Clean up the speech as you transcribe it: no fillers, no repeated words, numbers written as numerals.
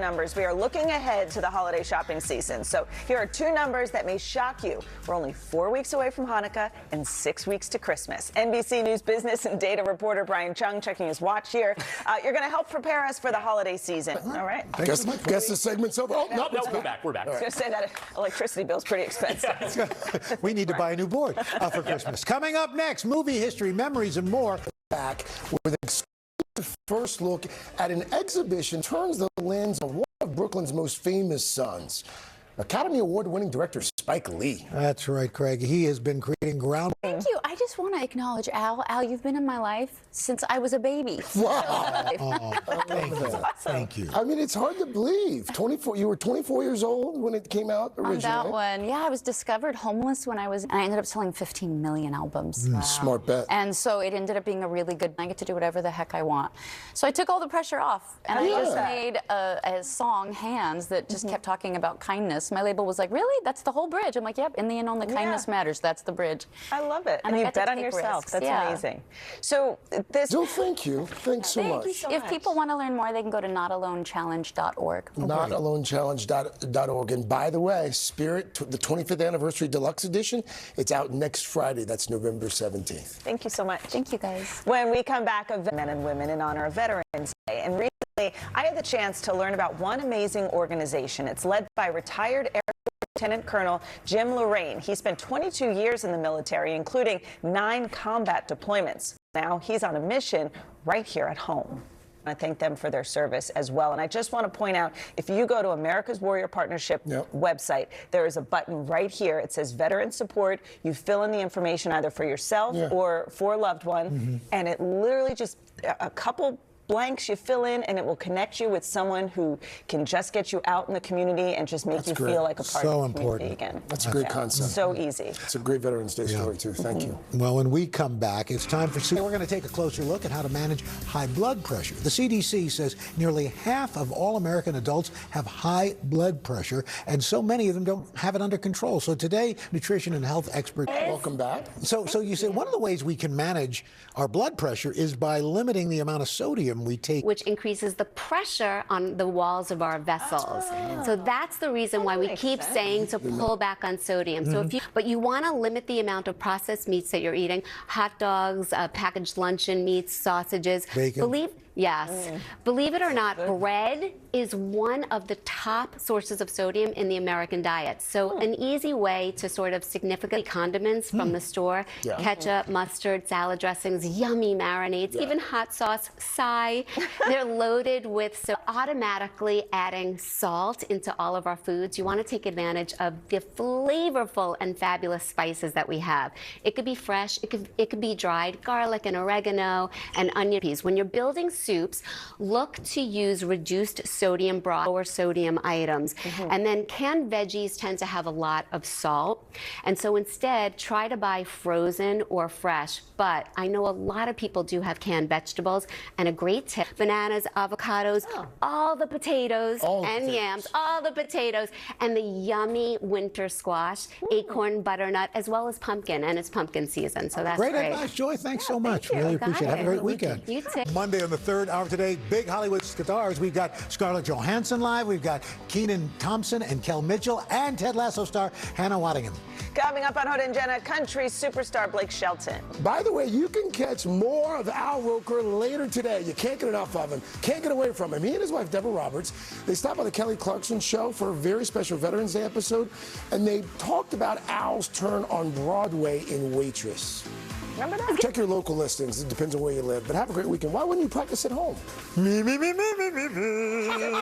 numbers. We are looking ahead to the holiday shopping season. So here are two numbers that may shock you. We're only 4 weeks away from Hanukkah and 6 weeks to Christmas. NBC News business and data reporter Brian Chung checking his watch here. You're going to help prepare us for the holiday season. All right. Guess the segment's over. Oh, no, we're back. We're back. I was going to say that electricity bill's pretty expensive. We need to buy a new board for Christmas. Coming up next, movie history, memories, and more. Back with an exclusive first look at an exhibition turns the lens on one of Brooklyn's most famous sons, Academy Award-winning director Spike Lee. That's right, Craig. He has been creating ground. Thank you. I just want to acknowledge Al. Al, you've been in my life since I was a baby. Wow. Thank you. I mean, it's hard to believe. 24. You were 24 years old when it came out originally. On that one, yeah, I was discovered homeless when and I ended up selling 15 million albums. Wow. Smart bet. And so it ended up being a really good. I get to do whatever the heck I want. So I took all the pressure off, and I just made a song, Hands, that just kept talking about kindness. My label was like, really? That's the whole bridge? I'm like, yep. In the end, only kindness matters. That's the bridge. I love it. And you bet on yourself. That's amazing. So this. Jill, thank you. Thanks so much. If people want to learn more, they can go to notalonechallenge.org. Notalonechallenge.org. And by the way, Spirit, the 25th Anniversary Deluxe Edition, it's out next Friday. That's November 17th. Thank you so much. Thank you, guys. When we come back, men and women in honor of Veterans Day. And recently, I had the chance to learn about one amazing organization. It's led by retired Air Lieutenant Colonel Jim Lorraine. He spent 22 years in the military, including 9 combat deployments. Now he's on a mission right here at home. I thank them for their service as well. And I just want to point out, if you go to America's Warrior Partnership website, there is a button right here. It says Veteran Support. You fill in the information either for yourself or for a loved one. And it literally just a couple blanks you fill in, and it will connect you with someone who can just get you out in the community and just make you feel like a part of the community again. That's a great concept. So easy. It's a great Veterans Day story, too. Thank you. Well, when we come back, it's time for we're going to take a closer look at how to manage high blood pressure. The CDC says nearly half of all American adults have high blood pressure, and so many of them don't have it under control. So today, nutrition and health expert. Welcome back. So you say one of the ways we can manage our blood pressure is by limiting the amount of sodium we take, which increases the pressure on the walls of our vessels. So that's the reason why we keep saying to pull back on sodium. So but you want to limit the amount of processed meats that you're eating: hot dogs, packaged luncheon meats, sausages. Bacon. Believe it or not, bread is one of the top sources of sodium in the American diet. So an easy way to sort of significantly condiments from the store: ketchup, mustard, salad dressings, yummy marinades, even hot sauce, they're loaded with, so automatically adding salt into all of our foods. You want to take advantage of the flavorful and fabulous spices that we have. It could be fresh, it could be dried garlic and oregano and onion peas. When you're building soups, look to use reduced sodium broth or sodium items. And then canned veggies tend to have a lot of salt. And so instead, try to buy frozen or fresh. But I know a lot of people do have canned vegetables, and a great tip: bananas, avocados, all the potatoes and yams, all the potatoes, and the yummy winter squash, acorn, butternut, as well as pumpkin, and it's pumpkin season, so that's great. Advice, Joy. Thanks so much. Really appreciate it. Have a great weekend. You too. Monday on the third hour today, big Hollywood stars. We've got Scarlett Johansson live. We've got Kenan Thompson and Kel Mitchell, and Ted Lasso star Hannah Waddingham. Coming up on Hoda and Jenna, country superstar Blake Shelton. By the way, you can catch more of Al Roker later today. You can't get enough of him. Can't get away from him. He and his wife, Deborah Roberts, they stopped by the Kelly Clarkson show for a very special Veterans Day episode, and they talked about Al's turn on Broadway in Waitress. Remember that? Check your local listings. It depends on where you live. But have a great weekend. Why wouldn't you practice at home? Me.